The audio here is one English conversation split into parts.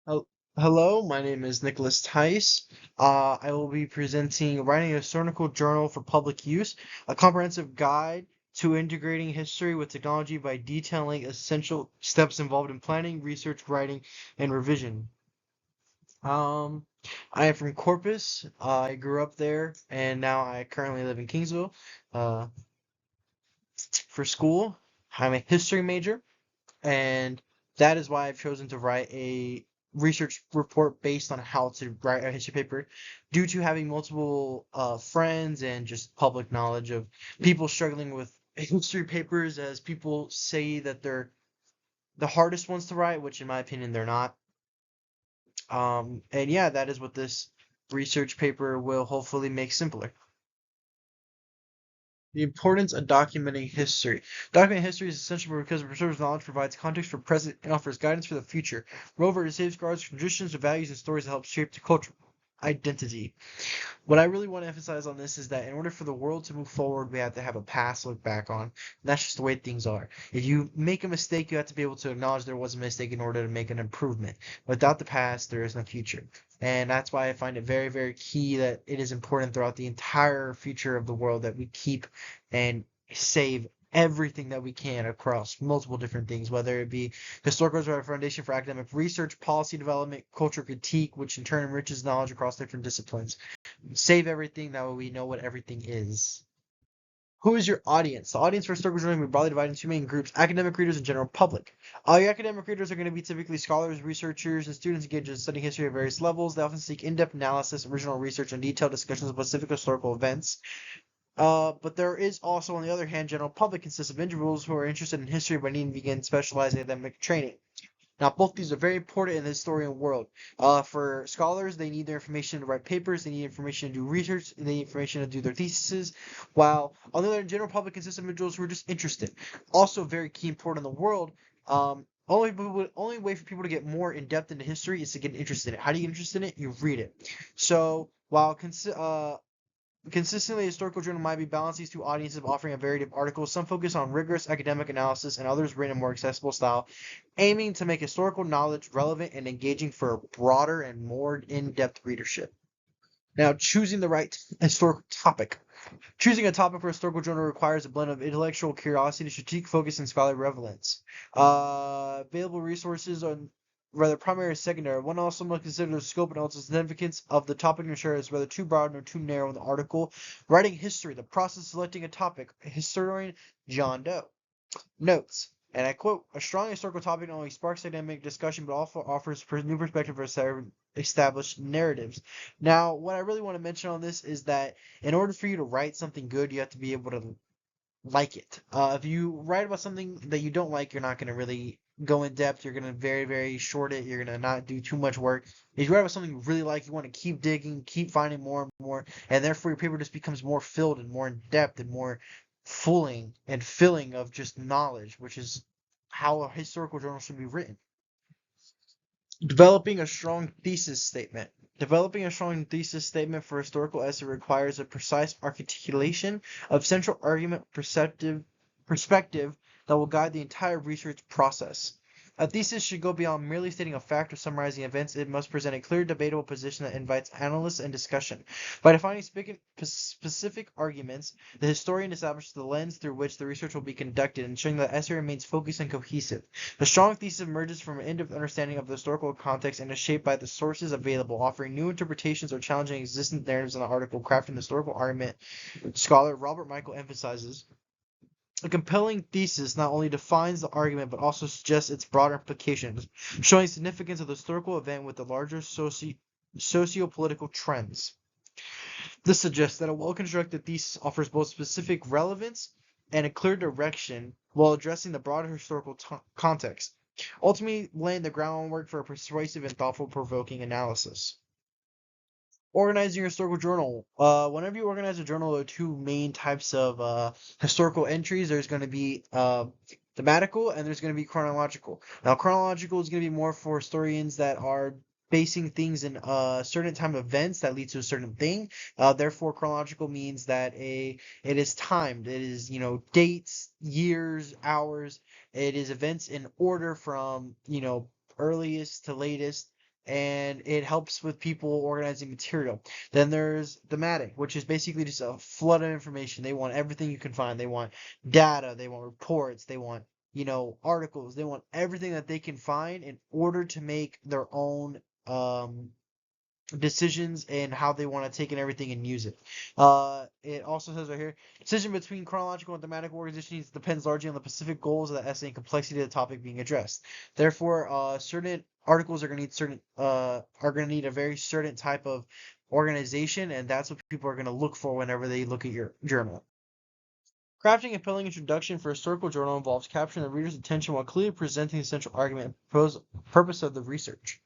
Hel- Hello, my name is Nicholas Tice. I will be presenting Writing a Historical Journal for Public Use, a comprehensive guide to integrating history with technology by detailing essential steps involved in planning, research, writing, and revision. Um, I am from Corpus. I grew up there, and now I currently live in Kingsville. Uh, for school, I'm a history major, and that is why I've chosen to write a research report based on how to write a history paper, due to having multiple friends and just public knowledge of people struggling with history papers, as people say that they're the hardest ones to write, which in my opinion they're not. And yeah, that is what this research paper will hopefully make simpler. The importance of documenting history. Documenting history is essential because it preserves knowledge, provides context for present, and offers guidance for the future. Moreover, it safeguards traditions, values, and stories that help shape the cultural identity. What I really want to emphasize on this is that in order for the world to move forward, we have to have a past to look back on. And that's just the way things are. If you make a mistake, you have to be able to acknowledge there was a mistake in order to make an improvement. Without the past, there is no future. And that's why I find it very, very key that it is important throughout the entire future of the world that we keep and save everything that we can across multiple different things, whether it be historical as a foundation for academic research, policy development, cultural critique, which in turn enriches knowledge across different disciplines. Save everything, that way we know what everything is. Who is your audience? The audience for historical journalism can be broadly divided into two main groups: academic readers and general public. All your academic readers are going to be typically scholars, researchers, and students engaged in studying history at various levels. They often seek in-depth analysis, original research, and detailed discussions of specific historical events. But there is also, on the other hand, general public consists of individuals who are interested in history but need to begin specialized academic training. Now, both these are very important in the historian world. For scholars, they need their information to write papers, they need information to do research, they need information to do their theses, while on the other hand, general public consists of individuals who are just interested. Also, very key important in the world. Only way for people to get more in depth into history is to get interested in it. How do you get interested in it? You read it. So while consistently, a historical journal might be balanced these two audiences of offering a variety of articles. Some focus on rigorous academic analysis, and others written in a more accessible style, aiming to make historical knowledge relevant and engaging for a broader and more in-depth readership. Now, choosing the right historical topic. Choosing a topic for a historical journal requires a blend of intellectual curiosity, strategic focus, and scholarly relevance. Available resources are whether primary or secondary. One also must consider the scope and also significance of the topic and ensure it's whether too broad or too narrow in the article. Writing history, the process of selecting a topic. Historian John Doe notes. And I quote, a strong historical topic not only sparks academic discussion, but also offers new perspective for established narratives. Now, what I really want to mention on this is that in order for you to write something good, you have to be able to like it. If you write about something that you don't like, you're not going to really go in depth. You're going to very, very short it. You're going to not do too much work. If you write about something you really like, you want to keep digging, keep finding more and more, and therefore your paper just becomes more filled and more in depth and more fulling and filling of just knowledge, which is how a historical journal should be written. Developing a strong thesis statement. Developing a strong thesis statement for a historical essay requires a precise articulation of central argument perspective that will guide the entire research process. A thesis should go beyond merely stating a fact or summarizing events. It must present a clear, debatable position that invites analysis and discussion. By defining specific arguments, the historian establishes the lens through which the research will be conducted, ensuring that the essay remains focused and cohesive. The strong thesis emerges from an in-depth understanding of the historical context and is shaped by the sources available, offering new interpretations or challenging existing narratives in the article. Crafting the historical argument, scholar Robert Michael emphasizes a compelling thesis not only defines the argument but also suggests its broader implications, showing significance of the historical event with the larger socio-political trends. This suggests that a well-constructed thesis offers both specific relevance and a clear direction while addressing the broader historical context, ultimately laying the groundwork for a persuasive and thoughtful provoking analysis. Organizing your historical journal. Whenever you organize a journal, there are two main types of historical entries. There's going to be thematical and there's going to be chronological. Now, chronological is going to be more for historians that are basing things in certain time events that lead to a certain thing. Therefore, chronological means that it is timed. It is, dates, years, hours. It is events in order from, earliest to latest, and it helps with people organizing material. Then there's thematic, which is basically just a flood of information. They want everything you can find. They want data, they want reports, they want, articles, they want everything that they can find in order to make their own decisions and how they want to take in everything and use it. It also says right here, decision between chronological and thematic organization depends largely on the specific goals of the essay and complexity of the topic being addressed. Therefore, certain articles are going to need a very certain type of organization, and that's what people are going to look for whenever they look at your journal. Crafting a compelling introduction for a historical journal involves capturing the reader's attention while clearly presenting the central argument and purpose of the research.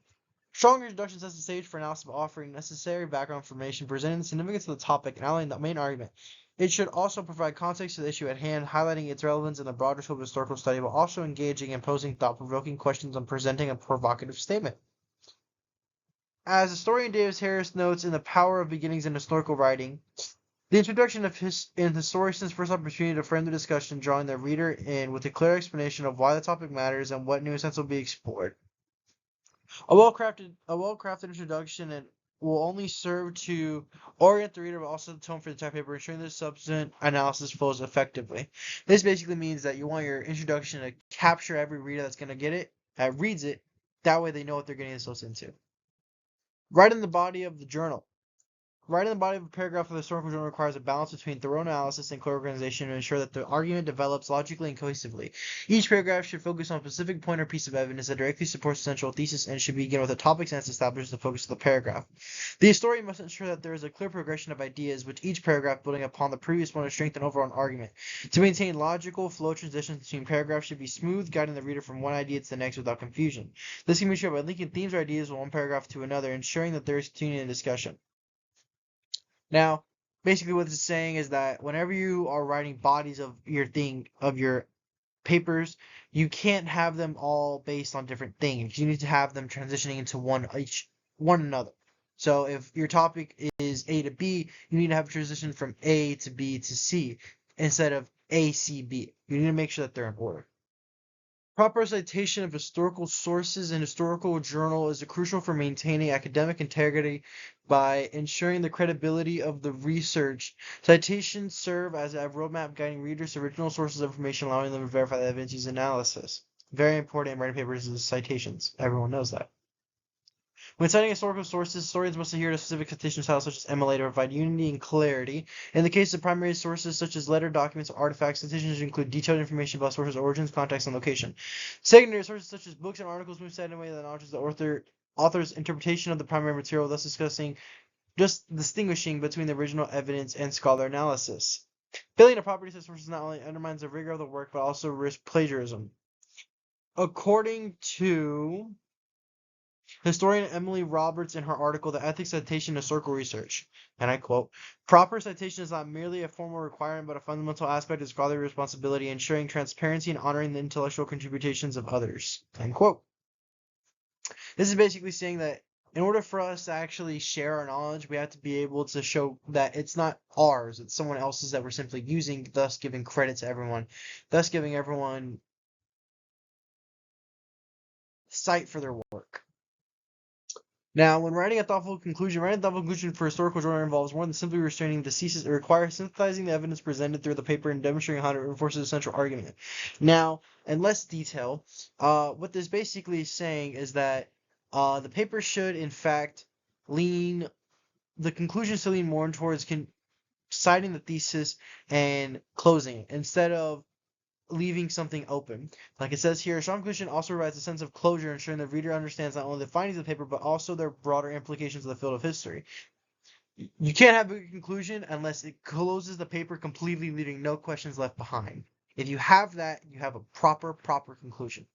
Strong introduction sets the stage for analysis by offering necessary background information, presenting the significance of the topic, and outlining the main argument. It should also provide context to the issue at hand, highlighting its relevance in the broader scope of historical study, while also engaging and posing thought-provoking questions and presenting a provocative statement. As historian Davis Harris notes in The Power of Beginnings in Historical Writing, the introduction of an historian's first opportunity to frame the discussion, drawing the reader in with a clear explanation of why the topic matters and what new insights will be explored. A well-crafted introduction and will only serve to orient the reader, but also the tone for the entire paper, ensuring the subsequent analysis flows effectively. This basically means that you want your introduction to capture every reader that's going to get it, that reads it. That way they know what they're getting themselves into. Write in the body of the journal. Writing the body of a paragraph of the historical journal requires a balance between thorough analysis and clear organization to ensure that the argument develops logically and cohesively. Each paragraph should focus on a specific point or piece of evidence that directly supports the central thesis and should begin with a topic sense establishes the focus of the paragraph. The historian must ensure that there is a clear progression of ideas, with each paragraph building upon the previous one to strengthen overall argument. To maintain logical flow, transitions between paragraphs should be smooth, guiding the reader from one idea to the next without confusion. This can be achieved by linking themes or ideas from one paragraph to another, ensuring that there is continuing discussion. Now, basically what it's saying is that whenever you are writing bodies of your papers, you can't have them all based on different things. You need to have them transitioning into one another. So if your topic is A to B, you need to have a transition from A to B to C instead of A, C, B. You need to make sure that they're in order. Proper citation of historical sources in historical journal is crucial for maintaining academic integrity by ensuring the credibility of the research. Citations serve as a roadmap guiding readers to original sources of information, allowing them to verify the evidence used in analysis. Very important in writing papers is citations. Everyone knows that. When citing historical sources, historians must adhere to specific citation styles such as MLA to provide unity and clarity. In the case of primary sources such as letter documents or artifacts, citations include detailed information about sources' origins, context, and location. Secondary sources such as books and articles must be cited in a way that acknowledges the author's interpretation of the primary material, thus distinguishing between the original evidence and scholar analysis. Failing to properly cite sources not only undermines the rigor of the work, but also risks plagiarism. According to historian Emily Roberts in her article, The Ethics of Citation in Historical Research, and I quote, "Proper citation is not merely a formal requirement, but a fundamental aspect of scholarly responsibility, ensuring transparency and honoring the intellectual contributions of others." End quote. This is basically saying that in order for us to actually share our knowledge, we have to be able to show that it's not ours, it's someone else's that we're simply using, thus giving credit to everyone, thus giving everyone sight for their work. Now, when writing a thoughtful conclusion for a historical journal involves more than simply restraining the thesis. It requires synthesizing the evidence presented through the paper and demonstrating how it reinforces the central argument. Now, in less detail, what this basically is saying is that the paper should, in fact, the conclusions to lean more towards citing the thesis and closing it, instead of leaving something open. Like it says here, a strong conclusion also provides a sense of closure, ensuring the reader understands not only the findings of the paper, but also their broader implications of the field of history. You can't have a conclusion unless it closes the paper completely, leaving no questions left behind. If you have that, you have a proper conclusion.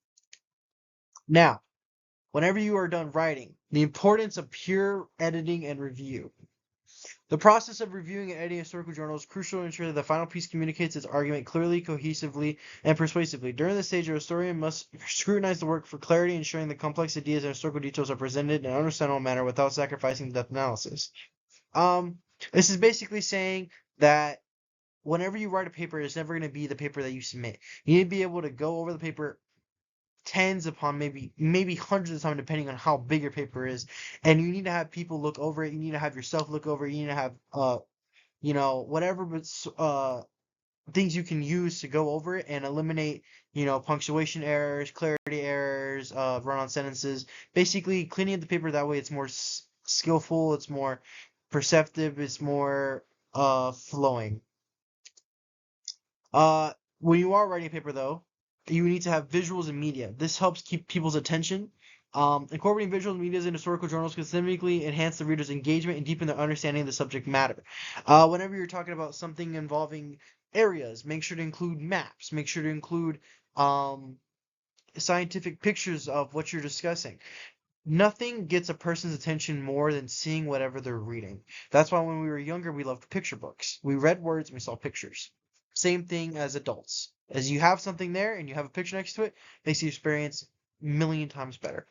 Now, whenever you are done writing, the importance of pure editing and review. The process of reviewing and editing a historical journal is crucial to ensure that the final piece communicates its argument clearly, cohesively, and persuasively. During this stage, a historian must scrutinize the work for clarity, ensuring the complex ideas and historical details are presented in an understandable manner without sacrificing depth analysis. This is basically saying that whenever you write a paper, it's never going to be the paper that you submit. You need to be able to go over the paper tens upon maybe hundreds of times depending on how big your paper is, and you need to have people look over it. You need to have yourself look over it. You need to have whatever things you can use to go over it and eliminate punctuation errors, clarity errors, run-on sentences. Basically, cleaning up the paper that way it's more skillful, it's more perceptive, it's more flowing. When you are writing a paper, though, you need to have visuals and media. This helps keep people's attention. Incorporating visuals and media in historical journals can significantly enhance the reader's engagement and deepen their understanding of the subject matter. Whenever you're talking about something involving areas, make sure to include maps. Make sure to include scientific pictures of what you're discussing. Nothing gets a person's attention more than seeing whatever they're reading. That's why when we were younger, we loved picture books. We read words and we saw pictures. Same thing as adults. As you have something there and you have a picture next to it, makes the experience a million times better.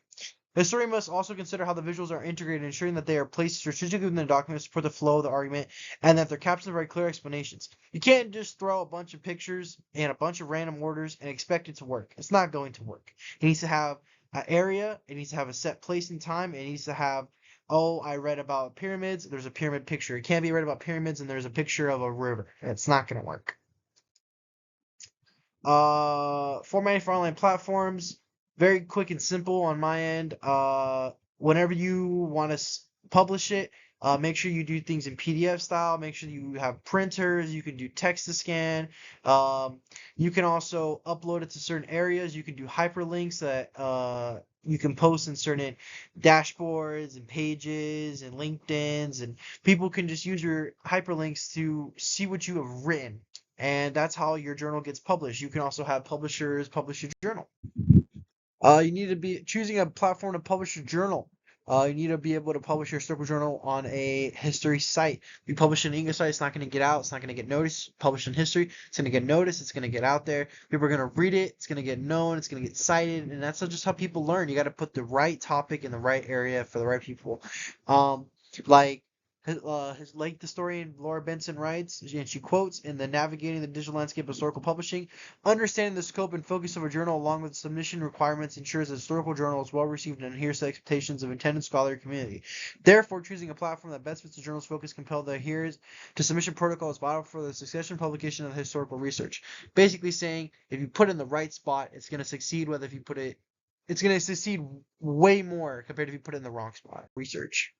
The historian must also consider how the visuals are integrated, ensuring that they are placed strategically within the document to support the flow of the argument, and that they're captioned with very clear explanations. You can't just throw a bunch of pictures and a bunch of random orders and expect it to work. It's not going to work. It needs to have an area, it needs to have a set place and time, it needs to have, oh, I read about pyramids, there's a pyramid picture. It can't be read about pyramids and there's a picture of a river. It's not going to work. Formatting for online platforms, very quick and simple on my end. Whenever you want to publish it, make sure you do things in PDF style. Make sure you have printers. You can do text to scan. You can also upload it to certain areas. You can do hyperlinks that you can post in certain dashboards and pages and LinkedIn's, and people can just use your hyperlinks to see what you have written. And that's how your journal gets published. You can also have publishers publish your journal. You need to be choosing a platform to publish your journal. You need to be able to publish your historical journal on a history site. If you publish an English site, it's not going to get out. It's not going to get noticed. Publish in history, it's going to get noticed. It's going to get out there. People are going to read it. It's going to get known. It's going to get cited. And that's just how people learn. You got to put the right topic in the right area for the right people. Like the historian Laura Benson writes, and she quotes, in the Navigating the Digital Landscape of Historical Publishing, understanding the scope and focus of a journal along with submission requirements ensures that a historical journal is well received and adheres to the expectations of intended scholarly community. Therefore, choosing a platform that best fits the journal's focus compelled to adhere to submission protocol is vital for the succession publication of historical research. Basically saying, if you put it in the right spot, it's going to succeed, whether if you put it, it's going to succeed way more compared to if you put it in the wrong spot. Research.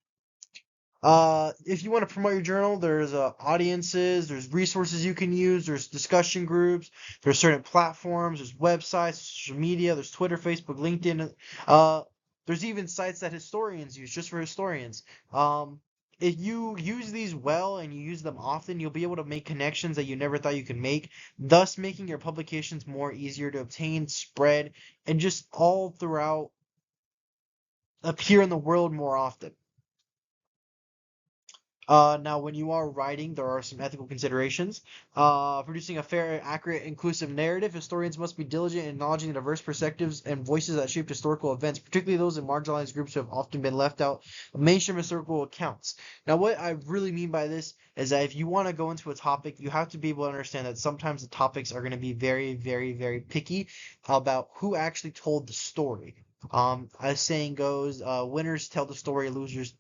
If you want to promote your journal, there's audiences, there's resources you can use, there's discussion groups, there's certain platforms, there's websites, social media, there's Twitter, Facebook, LinkedIn. There's even sites that historians use just for historians. If you use these well and you use them often, you'll be able to make connections that you never thought you could make, thus making your publications more easier to obtain, spread, and just all throughout appear in the world more often. Now, when you are writing, there are some ethical considerations. Producing a fair, accurate, inclusive narrative, historians must be diligent in acknowledging the diverse perspectives and voices that shaped historical events, particularly those in marginalized groups who have often been left out of mainstream historical accounts. Now, what I really mean by this is that if you want to go into a topic, you have to be able to understand that sometimes the topics are going to be very, very, very picky about who actually told the story. As saying goes, winners tell the story, losers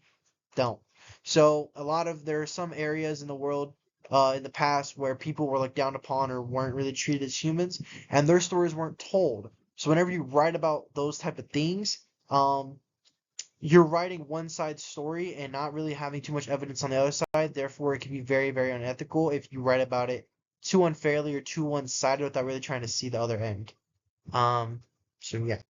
don't. So there are some areas in the world in the past where people were looked down upon or weren't really treated as humans, and their stories weren't told. So whenever you write about those type of things, you're writing one side story and not really having too much evidence on the other side. Therefore, it can be very, very unethical if you write about it too unfairly or too one-sided without really trying to see the other end. So yeah.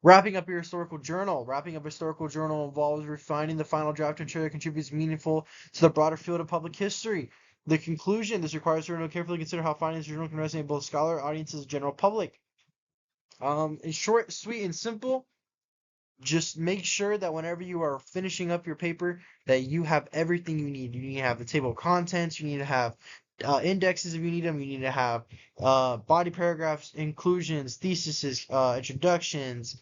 Wrapping up your historical journal. Wrapping up a historical journal involves refining the final draft to ensure it contributes meaningful to the broader field of public history. The conclusion, this requires journal to carefully consider how findings journal can resonate with both scholar, audiences, and general public. In short, sweet, and simple, just make sure that whenever you are finishing up your paper, that you have everything you need. You need to have the table of contents. You need to have indexes if you need them. You need to have body paragraphs, inclusions, theses, introductions,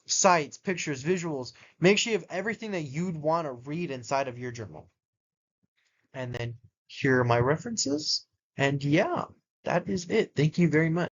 sites, pictures, visuals. Make sure you have everything that you'd want to read inside of your journal. And then here are my references. And yeah, that is it. Thank you very much.